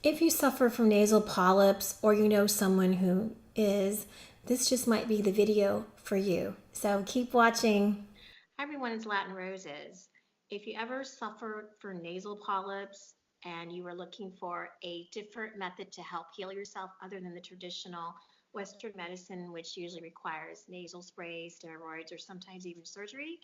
If you suffer from nasal polyps or you know someone who is, this just might be the video for you. So keep watching. Hi everyone, it's Latin Roses. If you ever suffered from nasal polyps and you were looking for a different method to help heal yourself other than the traditional Western medicine, which usually requires nasal sprays, steroids, or sometimes even surgery,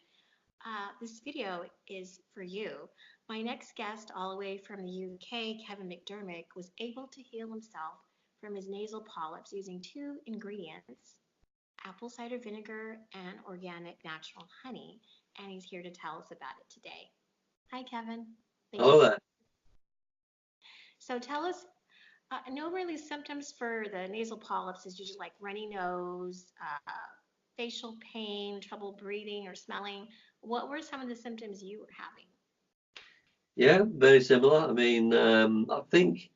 this video is for you. My next guest, all the way from the UK, Kevin McDermott, was able to heal himself from his nasal polyps using two ingredients: apple cider vinegar and organic natural honey. And he's here to tell us about it today. Hi, Kevin. Thank you. Hello there. So tell us, no really symptoms for the nasal polyps is usually like runny nose, facial pain, trouble breathing or smelling. What were some of the symptoms you were having? Yeah, very similar. I think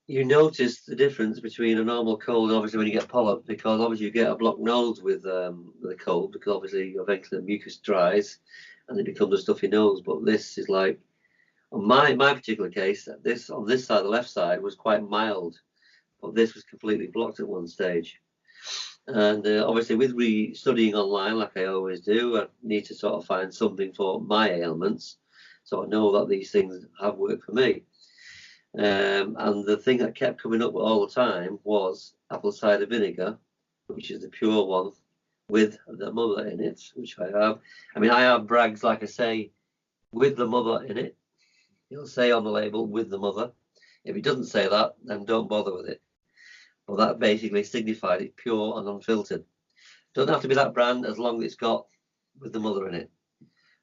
you notice the difference between a normal cold, obviously, when you get polyps, because obviously you get a blocked nose with the cold, because obviously eventually the mucus dries and it becomes a stuffy nose. But this is like, on my particular case, this on this side, the left side, was quite mild, but this was completely blocked at one stage. And obviously, with studying online, like I always do, I need to sort of find something for my ailments. So I know that these things have worked for me. And the thing that kept coming up all the time was apple cider vinegar, which is the pure one with the mother in it, which I have. I have Bragg's, like I say, with the mother in it. It'll say on the label with the mother. If it doesn't say that, then don't bother with it. Well, that basically signified it's pure and unfiltered. Doesn't have to be that brand as long as it's got with the mother in it.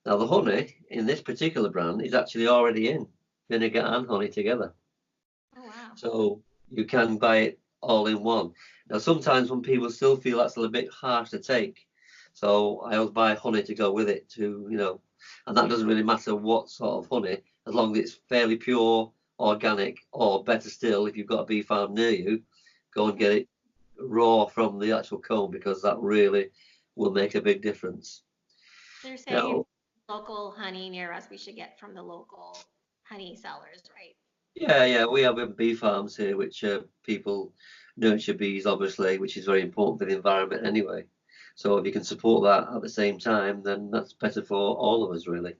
Now, the honey in this particular brand is actually already in vinegar and honey together. Oh, wow. So you can buy it all in one. Now, sometimes when people still feel that's a little bit harsh to take, so I always buy honey to go with it and that doesn't really matter what sort of honey, as long as it's fairly pure, organic, or better still, if you've got a bee farm near you, go and get it raw from the actual comb because that really will make a big difference. So you're saying if Now, local honey near us, we should get from the local honey sellers, right? yeah, we have bee farms here, which people nurture bees, obviously, which is very important for the environment anyway. So if you can support that at the same time, then that's better for all of us, really.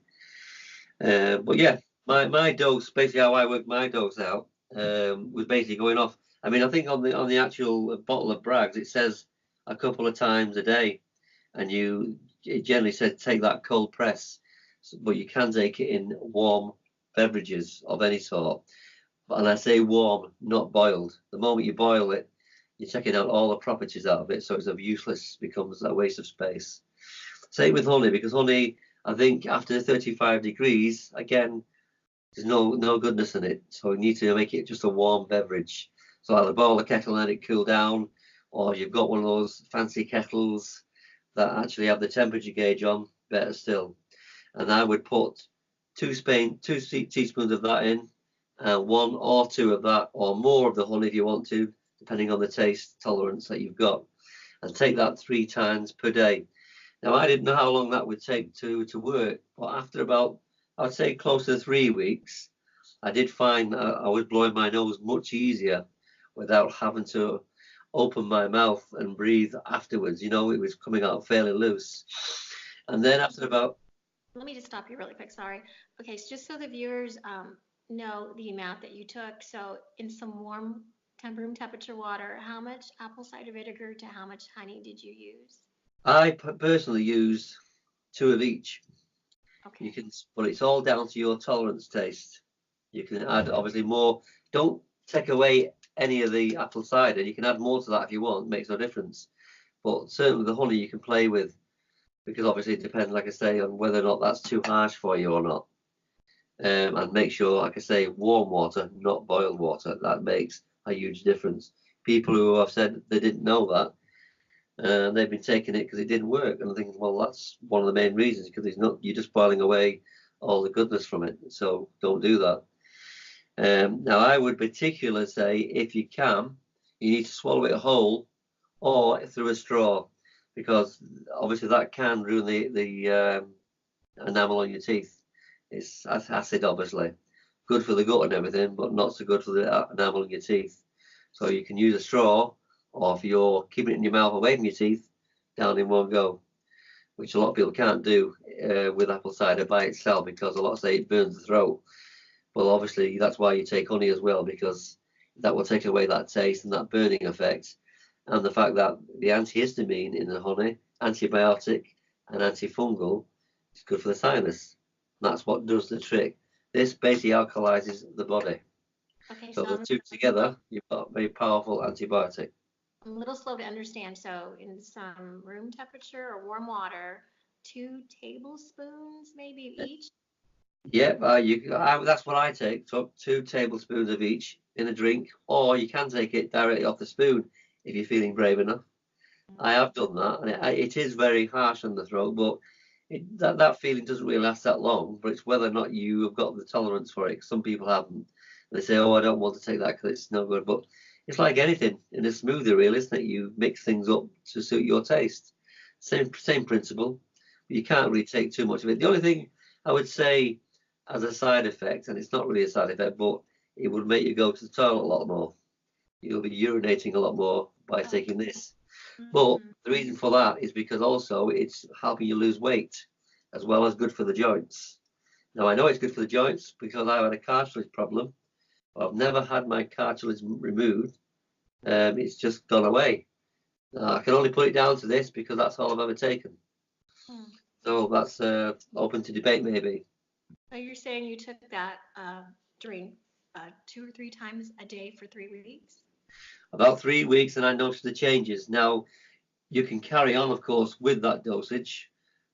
But yeah, my dose, basically how I work my dose out, was basically going off. I think on the actual bottle of Bragg's, it says a couple of times a day, and it generally said take that cold press, but you can take it in warm beverages of any sort. And I say warm, not boiled. The moment you boil it, you're taking out all the properties out of it, so it's of useless, becomes a waste of space. Same with honey, because honey, I think after 35 degrees, again, there's no goodness in it. So you need to make it just a warm beverage. So either boil the kettle and let it cool down, or you've got one of those fancy kettles that actually have the temperature gauge on, better still. And I would put two teaspoons of that in, one or two of that, or more of the honey if you want to, depending on the taste tolerance that you've got, and take that 3 times per day. Now, I didn't know how long that would take to work, but after about, I'd say close to 3 weeks, I did find I was blowing my nose much easier without having to open my mouth and breathe afterwards. It was coming out fairly loose. And then after about, Let me just stop you really quick. Sorry. Okay, so just so the viewers know the amount that you took. So in some warm room temperature water, how much apple cider vinegar to how much honey did you use? I personally use two of each. You Okay. can, but it's all down to your tolerance taste. You can add obviously more. Don't take away any of the apple cider. You can add more to that if you want. Makes no difference. But certainly the honey you can play with because obviously it depends, like I say, on whether or not that's too harsh for you or not. And make sure, like I say, warm water, not boiled water. That makes a huge difference. People who have said they didn't know that, they've been taking it because it didn't work. And I think, well, that's one of the main reasons because it's not you're just boiling away all the goodness from it. So don't do that. Now, I would particularly say if you can, you need to swallow it whole or through a straw because obviously that can ruin the enamel on your teeth. It's acid, obviously. good for the gut and everything, but not so good for the enamel in your teeth. So you can use a straw, or if you're keeping it in your mouth away from your teeth, down in one go, which a lot of people can't do with apple cider by itself, because a lot say it burns the throat. Well, obviously that's why you take honey as well, because that will take away that taste and that burning effect, and the fact that the antihistamine in the honey, antibiotic and antifungal, is good for the sinus. That's what does the trick. This basically alkalizes the body. Okay, So so the two together, you've got a very powerful antibiotic. I'm a little slow to understand. So in some room temperature or warm water, 2 tablespoons maybe of each. Yep, that's what I take. So 2 tablespoons of each in a drink, or you can take it directly off the spoon if you're feeling brave enough. I have done that, and it is very harsh on the throat, but that feeling doesn't really last that long. But it's whether or not you have got the tolerance for it. Some people haven't. They say, "Oh, I don't want to take that because it's no good." But it's like anything in a smoothie, really, isn't it? You mix things up to suit your taste. Same principle. But you can't really take too much of it. The only thing I would say as a side effect, and it's not really a side effect, but it would make you go to the toilet a lot more. You'll be urinating a lot more by Oh. taking this. But Mhm. the reason for that is because also it's helping you lose weight, as well as good for the joints. Now I know it's good for the joints because I had a cartilage problem. I've never had my cartilage removed. It's just gone away. I can only put it down to this because that's all I've ever taken. Hmm. So that's open to debate, maybe. So you're saying you took that drink 2 or 3 times a day for 3 weeks? About 3 weeks, and I noticed the changes. Now you can carry on, of course, with that dosage,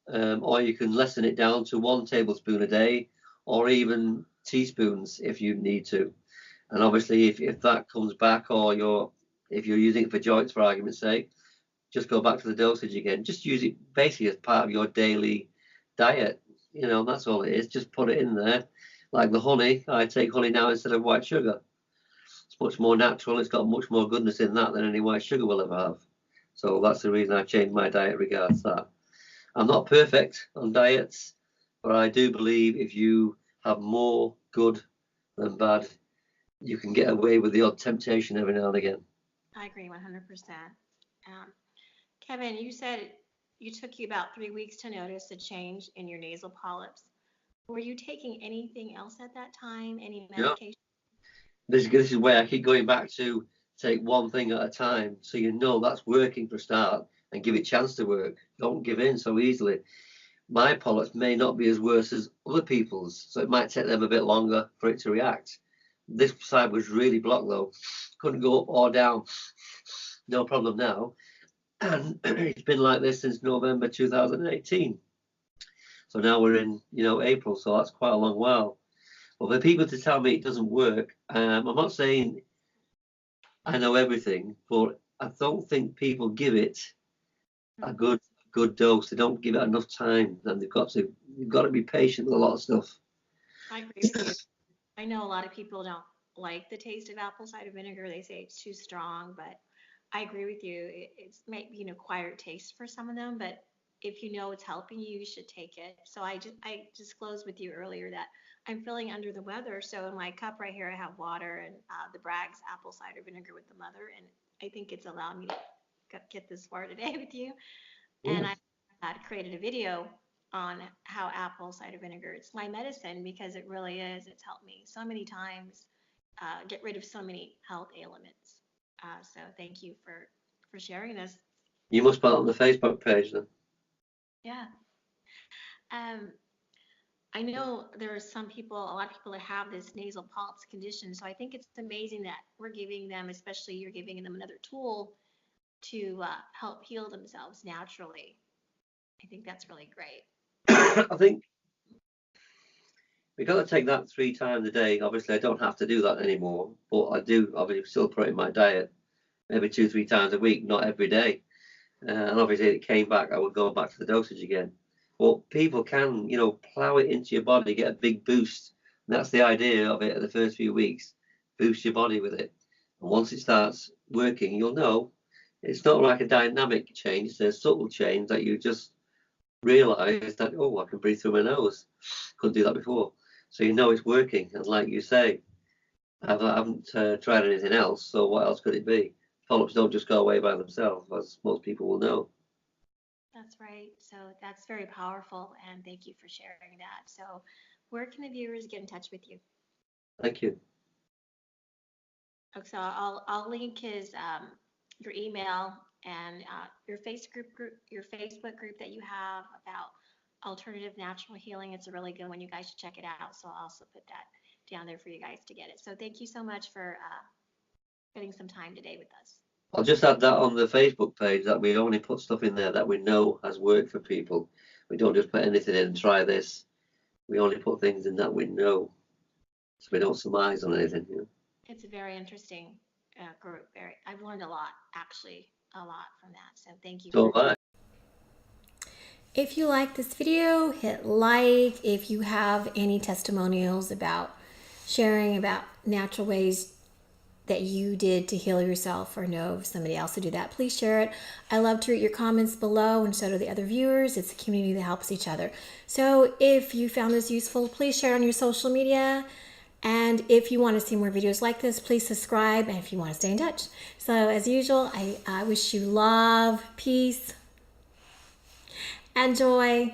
or you can lessen it down to 1 tablespoon a day, or even teaspoons if you need to. And obviously, if that comes back, or if you're using it for joints, for argument's sake, just go back to the dosage again. Just use it basically as part of your daily diet. That's all it is. Just put it in there. Like the honey, I take honey now instead of white sugar. It's much more natural. It's got much more goodness in that than any white sugar will ever have. So that's the reason I changed my diet regards that. I'm not perfect on diets, but I do believe if you have more good than bad, you can get away with the odd temptation every now and again. I agree 100%. Um, Kevin, you said you took you about 3 weeks to notice a change in your nasal polyps. Were you taking anything else at that time? Any Yeah. medication? This is where I keep going back to take one thing at a time, so that's working for a start, and give it a chance to work. Don't give in so easily. My polyps may not be as worse as other people's, so it might take them a bit longer for it to react. This side was really blocked though, couldn't go up or down, no problem now. And it's been like this since November 2018. So now we're in, April, so that's quite a long while. But for people to tell me it doesn't work, I'm not saying I know everything, but I don't think people give it a good dose. They don't give it enough time, and you've got to be patient with a lot of stuff. I agree with you. I know a lot of people don't like the taste of apple cider vinegar. They say it's too strong, but I agree with you. It's maybe an acquired taste for some of them, but if you know it's helping you, you should take it. So I disclosed with you earlier that I'm feeling under the weather. So in my cup right here, I have water and the Bragg's apple cider vinegar with the mother, and I think it's allowed me to get this far today with you. And Yeah. I had created a video on how apple cider vinegar, it's my medicine because it really is. It's helped me so many times get rid of so many health ailments. So thank you for sharing this. You must put it on the Facebook page then. Yeah. Um, I know there are some people, a lot of people that have this nasal polyps condition. So I think it's amazing that we're giving them, especially you're giving them another tool to help heal themselves naturally. I think that's really great. I think we got to take that 3 times a day. Obviously, I don't have to do that anymore, but I do obviously still put it in my diet, maybe 2, 3 times a week, not every day. And obviously, it came back. I would go back to the dosage again. But people can, plow it into your body, get a big boost. And that's the idea of it. The first few weeks, boost your body with it. And once it starts working, you'll know it's not like a dynamic change. It's a subtle change that you just realize that, oh, I can breathe through my nose. Couldn't do that before. So you know it's working. And like you say, I haven't tried anything else, so what else could it be? Polyps don't just go away by themselves, as most people will know. That's right. So that's very powerful, and thank you for sharing that. So where can the viewers get in touch with you? Thank you. So I'll link his your email and your your Facebook group that you have about alternative natural healing. It's a really good one. You guys should check it out. So I'll also put that down there for you guys to get it. So thank you so much for spending some time today with us. I'll just add that on the Facebook page that we only put stuff in there that we know has worked for people. We don't just put anything in and try this. We only put things in that we know, so we don't surmise on anything. You know? It's a very interesting group. I've learned a lot, actually, a lot from that. So thank you. So have I. If you like this video, hit like. If you have any testimonials about sharing about natural ways that you did to heal yourself or know of somebody else to do that, please share it. I love to read your comments below, and so do the other viewers. It's a community that helps each other. So if you found this useful, please share it on your social media. And if you want to see more videos like this, please subscribe. And if you want to stay in touch. So as usual, I wish you love, peace, and joy.